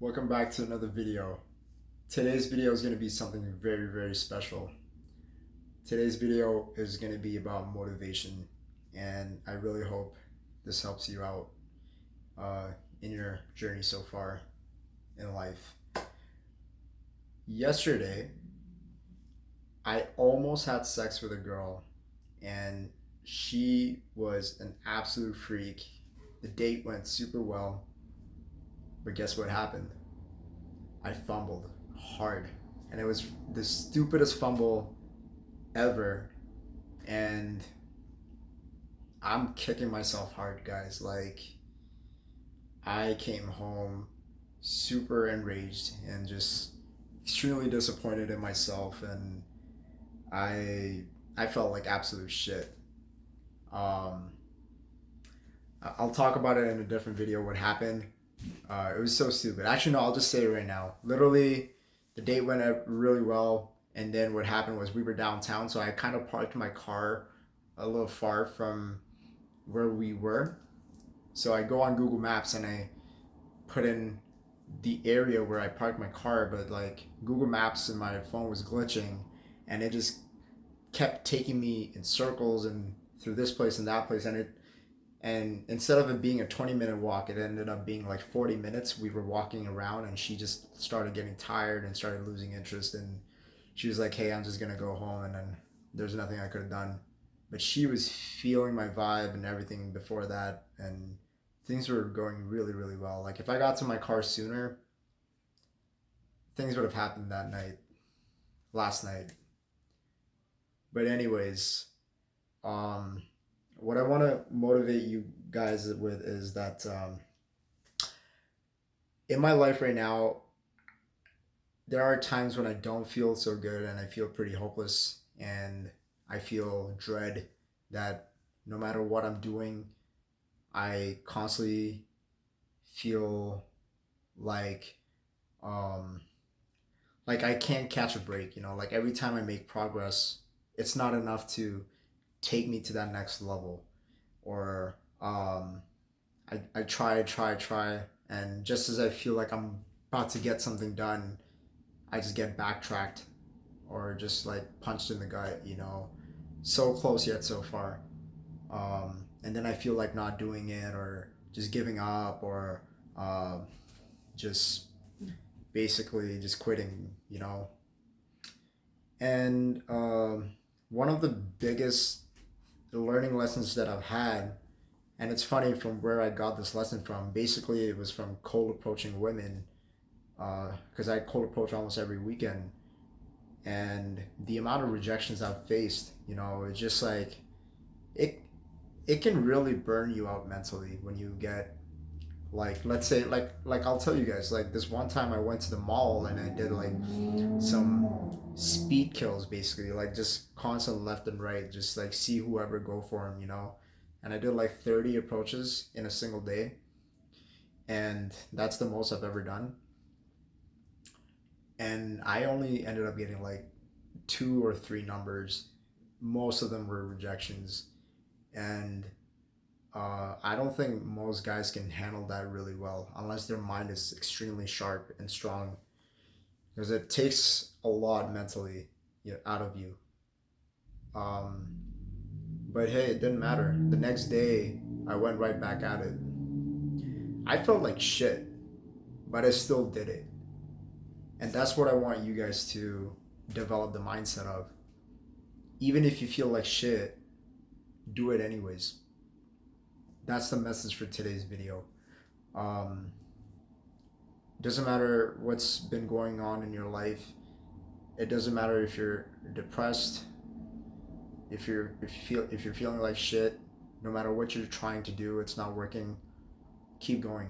Welcome back to another video. Today's video is going to be something very, very special. Today's video is going to be about motivation, and I really hope this helps you out uh, in your journey so far in life. Yesterday, I almost had sex with a girl, and she was an absolute freak. The date went super well, but guess what happened? I fumbled hard, and it was the stupidest fumble ever. And I'm kicking myself hard, guys. Like, I came home super enraged and just extremely disappointed in myself, and I felt like absolute shit. Um, I'll talk about it in a different video. What happened? It was so stupid. Actually, no, I'll just say it right now. Literally, the date went up really well, and then what happened was we were downtown, so I kind of parked my car a little far from where we were. So I go on Google Maps and I put in the area where I parked my car, but like Google Maps and my phone was glitching, and it just kept taking me in circles and through this place and that place, and instead of it being a 20-minute walk, it ended up being like 40 minutes. We were walking around, and she just started getting tired and started losing interest, and she was like, hey, I'm just gonna go home. And then there's nothing I could have done, but she was feeling my vibe and everything before that, and things were going really, really well. Like, if I got to my car sooner, things would have happened that night, last night. But anyways, um what I want to motivate you guys with is that in my life right now, there are times when I don't feel so good and I feel pretty hopeless, and I feel dread that no matter what I'm doing, I constantly feel like um like I can't catch a break, like every time I make progress, it's not enough to take me to that next level. Or I try, and just as I feel like I'm about to get something done, I just get backtracked or just like punched in the gut. So close yet so far. And then I feel like not doing it, or just giving up, or just basically just quitting. And one of the biggest learning lessons that I've had, and it's funny from where I got this lesson from. Basically, it was from cold approaching women, because I cold approach almost every weekend, and the amount of rejections I've faced, it's just like it. It can really burn you out mentally when you get, like, let's say, like I'll tell you guys, like, this one time I went to the mall and I did like some speed kills, basically, like just constant left and right, just like see whoever go for him. And I did like 30 approaches in a single day, and that's the most I've ever done. And I only ended up getting like two or three numbers. Most of them were rejections, and I don't think most guys can handle that really well unless their mind is extremely sharp and strong, because it takes a lot mentally, out of you. Um, but hey, it didn't matter. The next day, I went right back at it. I felt like shit, but I still did it. And that's what I want you guys to develop the mindset of. Even if you feel like shit, do it anyways. That's the message for today's video. Um, doesn't matter what's been going on in your life. It doesn't matter if you're depressed, if you're feeling like shit. No matter what you're trying to do, it's not working. Keep going.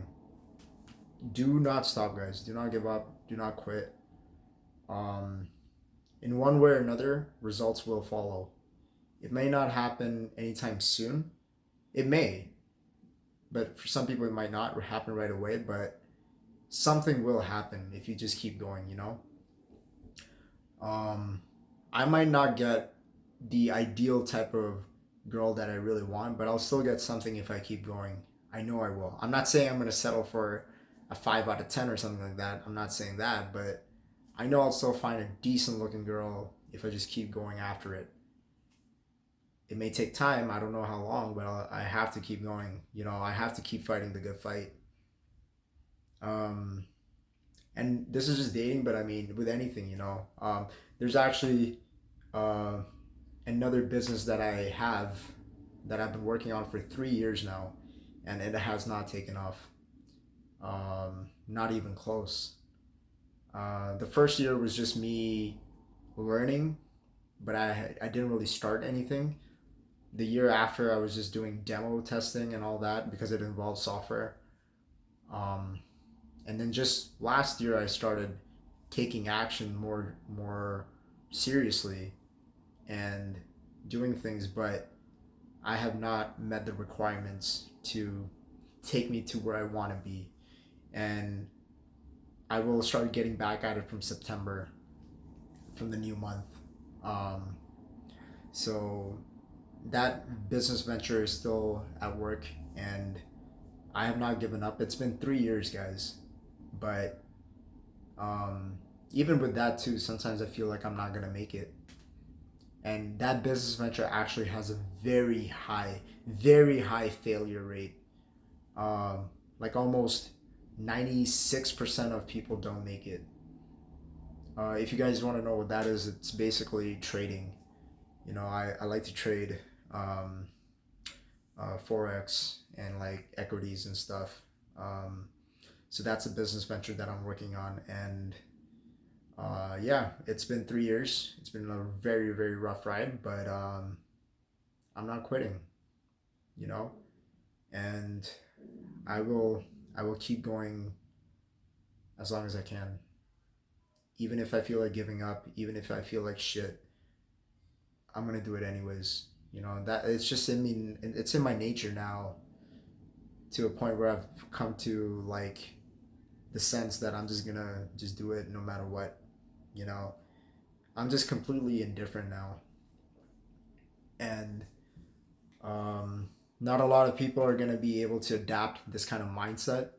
Do not stop, guys. Do not give up. Do not quit. Um, in one way or another, results will follow. It may not happen anytime soon. It may, but for some people, it might not happen right away. But something will happen if you just keep going. Um, I might not get the ideal type of girl that I really want, but I'll still get something if I keep going. I know I will. I'm not saying I'm gonna settle for a 5 out of 10 or something like that. I'm not saying that, but I know I'll still find a decent looking girl if I just keep going after it. It may take time. I don't know how long, but I have to keep going. I have to keep fighting the good fight. Um, and this is just dating, but I mean, with anything, there's actually uh, another business that I have that I've been working on for 3 years now, and it has not taken off. Not even close. The first year was just me learning, but I didn't really start anything. The year after, I was just doing demo testing and all that because it involved software. Um, and then just last year, I started taking action more seriously and doing things, but I have not met the requirements to take me to where I want to be. And I will start getting back at it from September, from the new month. Um, so that business venture is still at work, and I have not given up. It's been 3 years, guys, but um, even with that too, sometimes I feel like I'm not gonna make it. And that business venture actually has a very high failure rate. Like almost 96% of people don't make it. If you guys want to know what that is, it's basically trading. I like to trade um, Forex and like equities and stuff. Um, so that's a business venture that I'm working on. And yeah, it's been 3 years. It's been a very, very rough ride, but I'm not quitting, you know? And I will, I will keep going as long as I can. Even if I feel like giving up, even if I feel like shit, I'm gonna do it anyways. That it's just in me. It's in my nature now. To a point where I've come to like the sense that I'm just gonna just do it no matter what. You know, I'm just completely indifferent now, and um, not a lot of people are gonna be able to adapt this kind of mindset.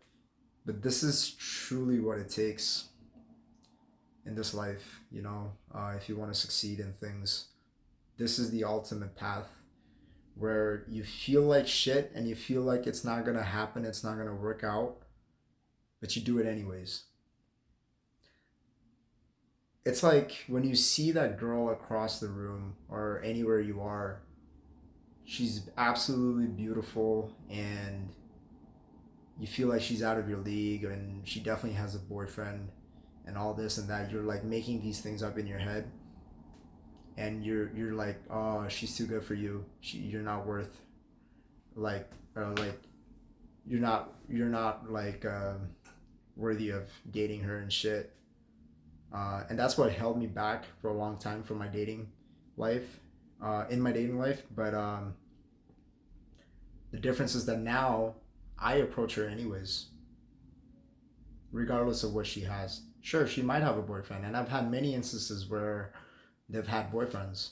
But this is truly what it takes in this life. If you want to succeed in things, this is the ultimate path where you feel like shit and you feel like it's not gonna happen, it's not gonna work out, but you do it anyways. It's like when you see that girl across the room or anywhere you are, she's absolutely beautiful and you feel like she's out of your league and she definitely has a boyfriend and all this and that. You're like making these things up in your head and you're like, oh, she's too good for you. You're not worth like like you're not like worthy of dating her and shit. And that's what held me back for a long time from my dating life, in my dating life. But the difference is that now I approach her anyways, regardless of what she has. Sure, she might have a boyfriend, and I've had many instances where they've had boyfriends,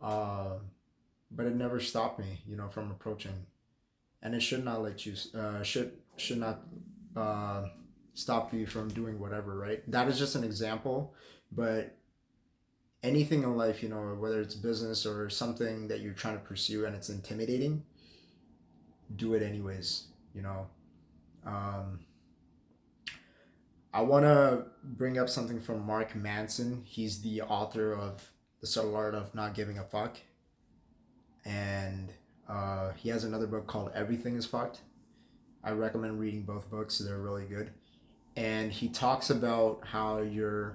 uh, but it never stopped me, from approaching. And it should not let you, should not uh, stop you from doing whatever, right? That is just an example, but anything in life, whether it's business or something that you're trying to pursue and it's intimidating, do it anyways. Um, I want to bring up something from Mark Manson. He's the author of The Subtle Art of Not Giving a Fuck. And he has another book called Everything is Fucked. I recommend reading both books. They're really good. And he talks about how you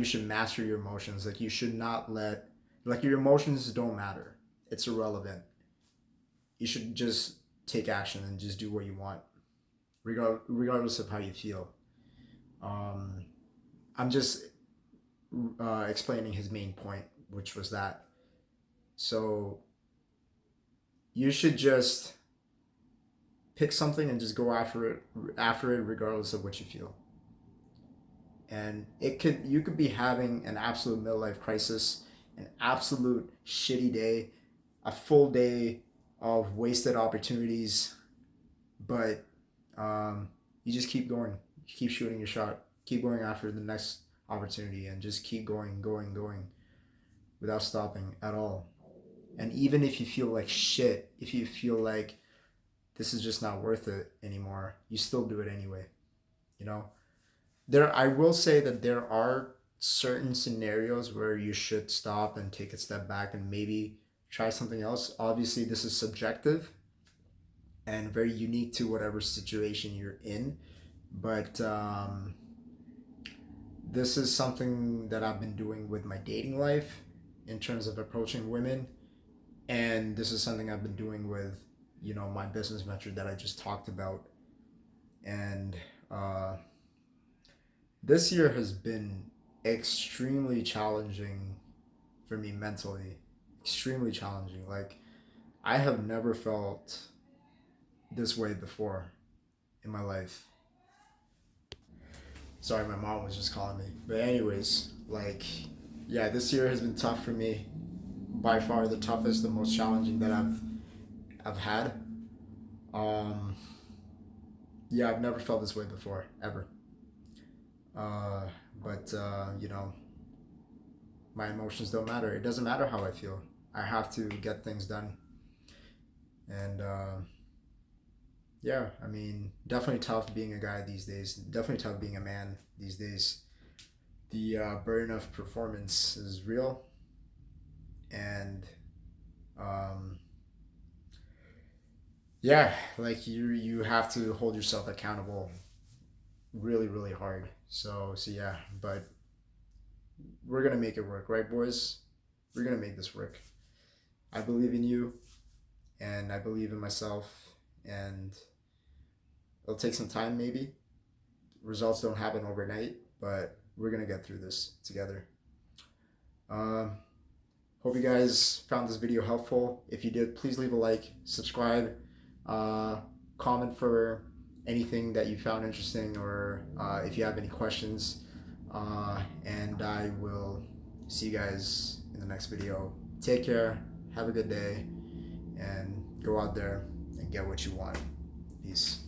should master your emotions. Like you should not let like your emotions don't matter. It's irrelevant. You should just take action and just do what you want, regardless of how you feel. Um, I'm just explaining his main point, which was that. So you should just pick something and just go after it regardless of what you feel. And you could be having an absolute midlife crisis, an absolute shitty day, a full day of wasted opportunities, but um, You just keep going, you keep shooting your shot, keep going after the next opportunity, and just keep going without stopping at all. And even if you feel like shit, if you feel like this is just not worth it anymore, you still do it anyway. You know, I will say that there are certain scenarios where you should stop and take a step back and maybe try something else. Obviously, this is subjective and very unique to whatever situation you're in, but this is something that I've been doing with my dating life in terms of approaching women, and this is something I've been doing with, you know, my business venture that I just talked about. And uh, this year has been extremely challenging for me mentally, extremely challenging. Like, I have never felt this way before in my life. Sorry, my mom was just calling me. But anyways, like, yeah, this year has been tough for me. By far the toughest, the most challenging that I've had. Um, yeah, I've never felt this way before, ever. Uh, but you know, my emotions don't matter. It doesn't matter how I feel. I have to get things done. And yeah, I mean, definitely tough being a guy these days. Definitely tough being a man these days. The burden of performance is real, and um, yeah, like you have to hold yourself accountable really hard. So yeah, but we're gonna make it work, right, boys? We're gonna make this work. I believe in you, and I believe in myself, and it'll take some time, maybe. Results don't happen overnight, but we're gonna get through this together. Um, Hope you guys found this video helpful. If you did, please leave a like, subscribe, uh, comment for anything that you found interesting, or if you have any questions. And I will see you guys in the next video. Take care, have a good day, and go out there and get what you want. Peace.